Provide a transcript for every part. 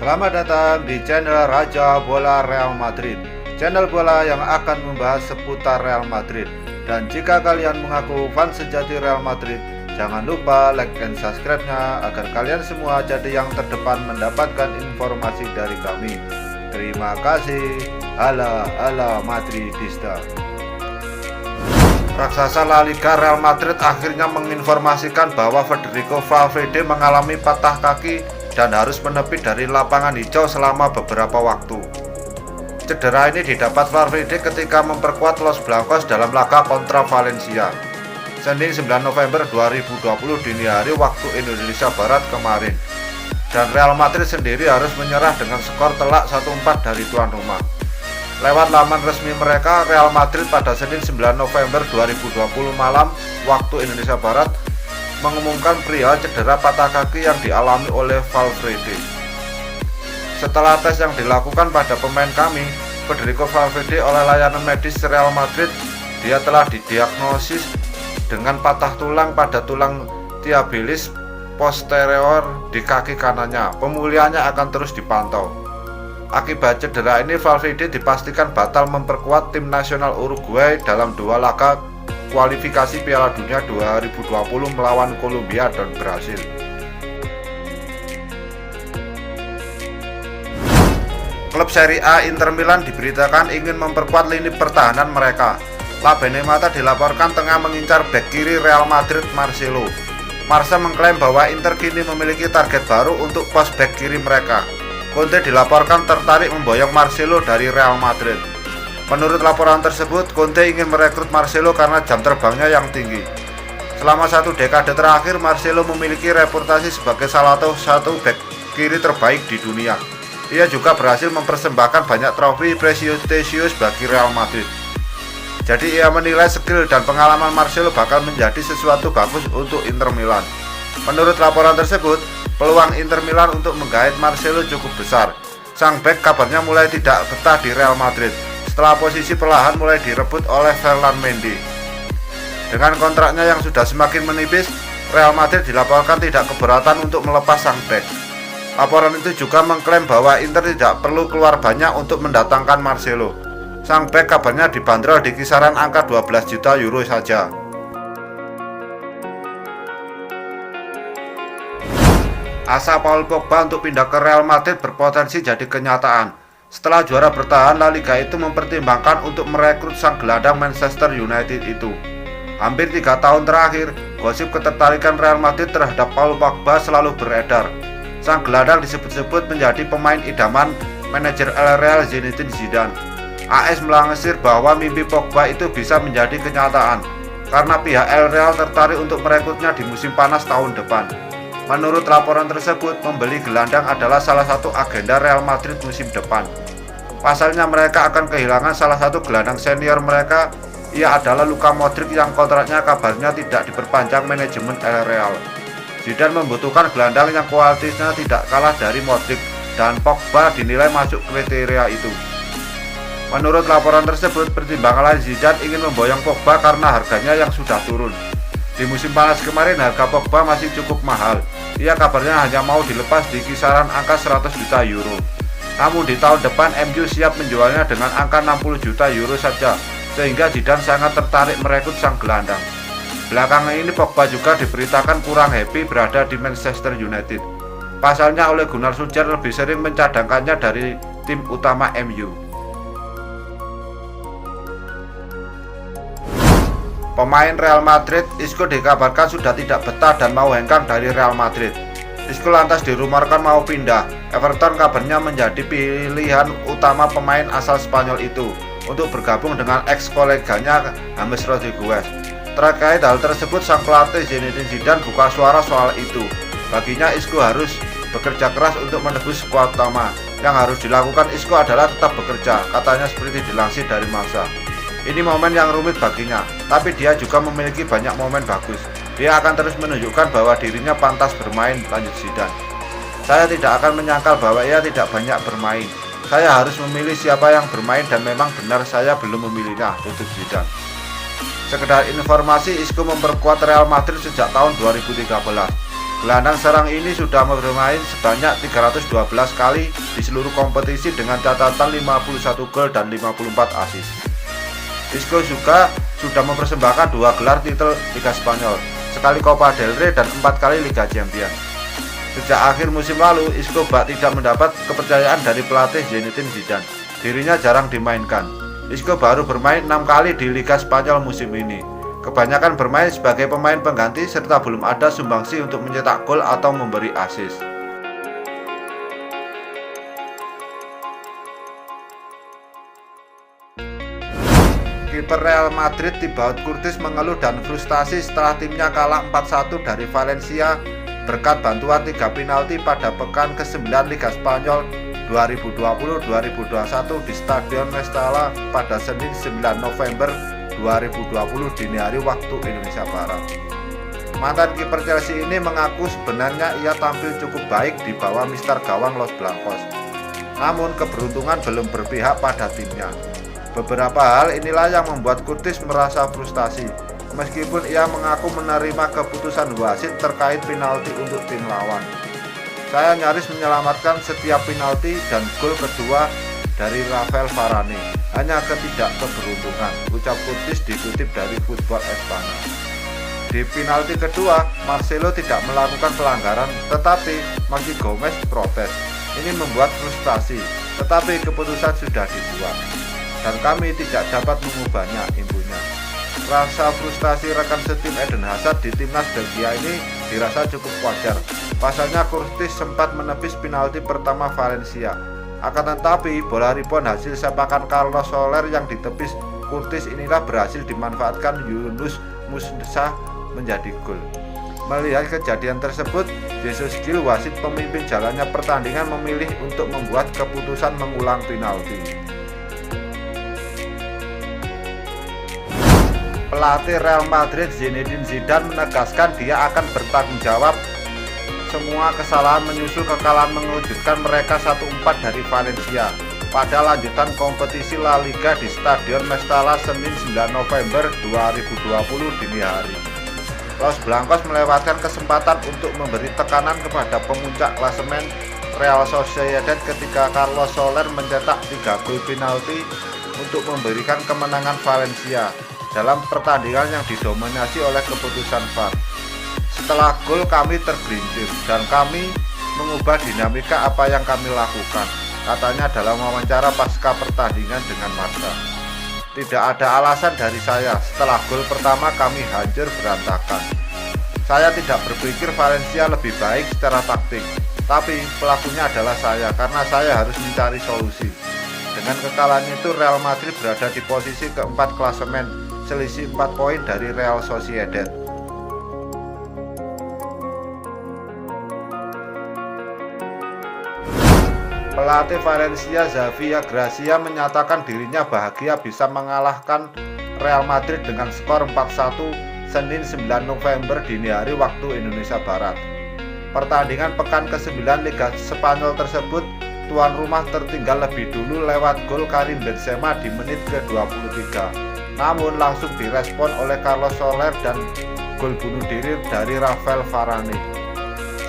Selamat datang di channel Raja Bola Real Madrid, channel bola yang akan membahas seputar Real Madrid. Dan jika kalian mengaku fans sejati Real Madrid, jangan lupa like dan subscribe-nya agar kalian semua jadi yang terdepan mendapatkan informasi dari kami. Terima kasih. Ala Madridista. Raksasa La Liga Real Madrid akhirnya menginformasikan bahwa Federico Valverde mengalami patah kaki dan harus menepi dari lapangan hijau selama beberapa waktu. Cedera ini didapat Valverde ketika memperkuat Los Blancos dalam laga kontra Valencia, Senin 9 November 2020 dini hari waktu Indonesia Barat kemarin. Dan Real Madrid sendiri harus menyerah dengan skor telak 1-4 dari tuan rumah. Lewat laman resmi mereka, Real Madrid pada Senin 9 November 2020 malam waktu Indonesia Barat mengumumkan perihal cedera patah kaki yang dialami oleh Valverde. Setelah tes yang dilakukan pada pemain kami, Federico Valverde, oleh layanan medis Real Madrid, dia telah didiagnosis dengan patah tulang pada tulang tibialis posterior di kaki kanannya. Pemulihannya akan terus dipantau. Akibat cedera ini, Valverde dipastikan batal memperkuat tim nasional Uruguay dalam dua laga kualifikasi Piala Dunia 2020 melawan Kolombia dan Brasil. Klub Serie A Inter Milan diberitakan ingin memperkuat lini pertahanan mereka. La Benemata dilaporkan tengah mengincar bek kiri Real Madrid Marcelo. Marca mengklaim bahwa Inter kini memiliki target baru untuk pos bek kiri mereka. Conte dilaporkan tertarik memboyong Marcelo dari Real Madrid. Menurut laporan tersebut, Conte ingin merekrut Marcelo karena jam terbangnya yang tinggi. Selama satu dekade terakhir, Marcelo memiliki reputasi sebagai salah satu bek kiri terbaik di dunia. Ia juga berhasil mempersembahkan banyak trofi prestisius bagi Real Madrid. Jadi ia menilai skill dan pengalaman Marcelo bakal menjadi sesuatu bagus untuk Inter Milan. Menurut laporan tersebut, peluang Inter Milan untuk menggait Marcelo cukup besar. Sang bek kabarnya mulai tidak betah di Real Madrid setelah posisi perlahan mulai direbut oleh Ferland Mendy. Dengan kontraknya yang sudah semakin menipis, Real Madrid dilaporkan tidak keberatan untuk melepas sang bek. Laporan itu juga mengklaim bahwa Inter tidak perlu keluar banyak untuk mendatangkan Marcelo. Sang bek kabarnya dibanderol di kisaran angka 12 juta euro saja. Asa Paul Pogba untuk pindah ke Real Madrid berpotensi jadi kenyataan. Setelah juara bertahan, La Liga itu mempertimbangkan untuk merekrut sang gelandang Manchester United itu. Hampir 3 tahun terakhir, gosip ketertarikan Real Madrid terhadap Paul Pogba selalu beredar. Sang gelandang disebut-sebut menjadi pemain idaman manajer El Real Zinedine Zidane. AS melansir bahwa mimpi Pogba itu bisa menjadi kenyataan karena pihak El Real tertarik untuk merekrutnya di musim panas tahun depan. Menurut laporan tersebut, membeli gelandang adalah salah satu agenda Real Madrid musim depan. Pasalnya mereka akan kehilangan salah satu gelandang senior mereka. Ia adalah Luka Modric yang kontraknya kabarnya tidak diperpanjang manajemen El Real. Zidane membutuhkan gelandang yang kualitasnya tidak kalah dari Modric, dan Pogba dinilai masuk kriteria itu. Menurut laporan tersebut, pertimbangan lain Zidane ingin memboyong Pogba karena harganya yang sudah turun. Di musim panas kemarin harga Pogba masih cukup mahal. Ia kabarnya hanya mau dilepas di kisaran angka 100 juta euro. Namun di tahun depan MU siap menjualnya dengan angka 60 juta euro saja, sehingga Zidane sangat tertarik merekrut sang gelandang. Belakangan ini Pogba juga diberitakan kurang happy berada di Manchester United. Pasalnya Ole Gunnar Solskjaer lebih sering mencadangkannya dari tim utama MU. Pemain Real Madrid Isco dikabarkan sudah tidak betah dan mau hengkang dari Real Madrid. Isco lantas dirumorkan mau pindah. Everton kabarnya menjadi pilihan utama pemain asal Spanyol itu untuk bergabung dengan ex-koleganya James Rodriguez. Terkait hal tersebut, sang pelatih Zinedine Zidane buka suara soal itu. Baginya Isco harus bekerja keras untuk menebus skuad utama. Yang harus dilakukan Isco adalah tetap bekerja, katanya seperti dilansir dari Marca. Ini momen yang rumit baginya, tapi dia juga memiliki banyak momen bagus. Dia akan terus menunjukkan bahwa dirinya pantas bermain, lanjut Zidane. Saya tidak akan menyangkal bahwa ia tidak banyak bermain. Saya harus memilih siapa yang bermain dan memang benar saya belum memilihnya, tutup Zidane. Sekedar informasi, Isco memperkuat Real Madrid sejak tahun 2013. Gelandang serang ini sudah bermain sebanyak 312 kali di seluruh kompetisi dengan catatan 51 gol dan 54 assist. Isco juga sudah mempersembahkan 2 gelar titel Liga Spanyol, sekali Copa del Rey dan 4 kali Liga Champions. Sejak akhir musim lalu, Isco tidak mendapat kepercayaan dari pelatih Zinedine Zidane. Dirinya jarang dimainkan. Isco baru bermain 6 kali di Liga Spanyol musim ini. Kebanyakan bermain sebagai pemain pengganti serta belum ada sumbangsi untuk mencetak gol atau memberi assist. Kiper Real Madrid Thibaut Courtois mengeluh dan frustasi setelah timnya kalah 4-1 dari Valencia berkat bantuan 3 penalti pada pekan ke-9 Liga Spanyol 2020-2021 di Stadion Mestalla pada Senin 9 November 2020 dini hari waktu Indonesia Barat. Mantan kiper Chelsea ini mengaku sebenarnya ia tampil cukup baik di bawah mister gawang Los Blancos. Namun keberuntungan belum berpihak pada timnya. Beberapa hal inilah yang membuat Courtois merasa frustasi. Meskipun ia mengaku menerima keputusan wasit terkait penalti untuk tim lawan. Saya nyaris menyelamatkan setiap penalti dan gol kedua dari Rafael Varane. Hanya ketidakkeberuntungan, ucap Courtois dikutip dari Football Espana. Di penalti kedua, Marcelo tidak melakukan pelanggaran, tetapi Maxi Gomez protes. Ini membuat frustasi, tetapi keputusan sudah dibuat, dan kami tidak dapat mengubahnya, imbunya. Rasa frustasi rekan setim Eden Hazard di timnas Belgia ini dirasa cukup wajar. Pasalnya Courtois sempat menepis penalti pertama Valencia. Akan tetapi, bola rebound hasil sepakan Carlos Soler yang ditepis Courtois inilah berhasil dimanfaatkan Yunus Musa menjadi gol. Melihat kejadian tersebut, Jesus Gil, wasit pemimpin jalannya pertandingan, memilih untuk membuat keputusan mengulang penalti. Pelatih Real Madrid Zinedine Zidane menegaskan dia akan bertanggung jawab semua kesalahan menyusul kekalahan mengejutkan mereka 1-4 dari Valencia pada lanjutan kompetisi La Liga di Stadion Mestalla Senin 9 November 2020 dini hari. Los Blancos melewatkan kesempatan untuk memberi tekanan kepada pemuncak klasemen Real Sociedad ketika Carlos Soler mencetak 3 gol penalti untuk memberikan kemenangan Valencia dalam pertandingan yang didominasi oleh keputusan VAR. Setelah gol kami tergelincir dan kami mengubah dinamika apa yang kami lakukan, katanya dalam wawancara pasca pertandingan dengan Marca. Tidak ada alasan dari saya, setelah gol pertama kami hancur berantakan. Saya tidak berpikir Valencia lebih baik secara taktik, tapi pelakunya adalah saya karena saya harus mencari solusi. Dengan kekalahan itu Real Madrid berada di posisi keempat klasemen, selisih 4 poin dari Real Sociedad. Pelatih Valencia Xavi Gracia menyatakan dirinya bahagia bisa mengalahkan Real Madrid dengan skor 4-1 Senin 9 November dini hari waktu Indonesia Barat. Pertandingan pekan ke-9 Liga Spanyol tersebut tuan rumah tertinggal lebih dulu lewat gol Karim Benzema di menit ke-23. Namun langsung direspon oleh Carlos Soler dan gol bunuh diri dari Rafael Varane.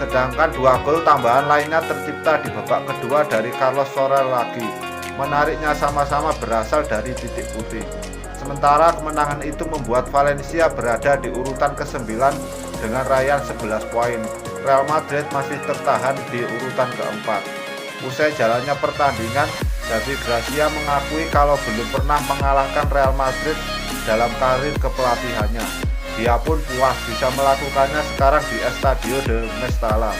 Sedangkan 2 gol tambahan lainnya tercipta di babak kedua dari Carlos Soler lagi. Menariknya sama-sama berasal dari titik putih. Sementara kemenangan itu membuat Valencia berada di urutan ke-9 dengan raihan 11 poin. Real Madrid masih tertahan di urutan ke-4. Usai jalannya pertandingan, Xavi Gracia mengakui kalau belum pernah mengalahkan Real Madrid dalam karir kepelatihannya. Dia pun puas bisa melakukannya sekarang di Estadio de Mestalla.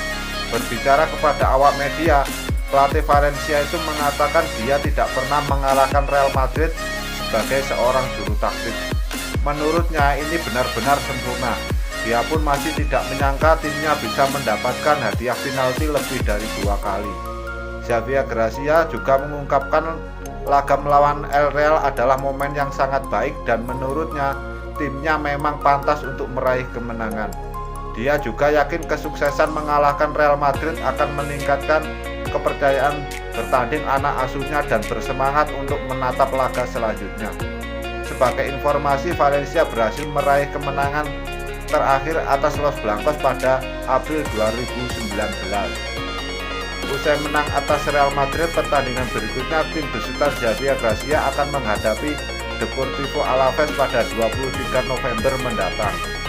Berbicara kepada awak media, pelatih Valencia itu mengatakan dia tidak pernah mengalahkan Real Madrid sebagai seorang juru taktik. Menurutnya ini benar-benar sempurna. Dia pun masih tidak menyangka timnya bisa mendapatkan hadiah penalti lebih dari 2 kali. Xavi Gracia juga mengungkapkan laga melawan El Real adalah momen yang sangat baik dan menurutnya timnya memang pantas untuk meraih kemenangan. Dia juga yakin kesuksesan mengalahkan Real Madrid akan meningkatkan kepercayaan bertanding anak asuhnya dan bersemangat untuk menatap laga selanjutnya. Sebagai informasi, Valencia berhasil meraih kemenangan terakhir atas Los Blancos pada April 2019. Usai menang atas Real Madrid, pertandingan berikutnya tim besutan Javier Gracia akan menghadapi Deportivo Alaves pada 23 November mendatang.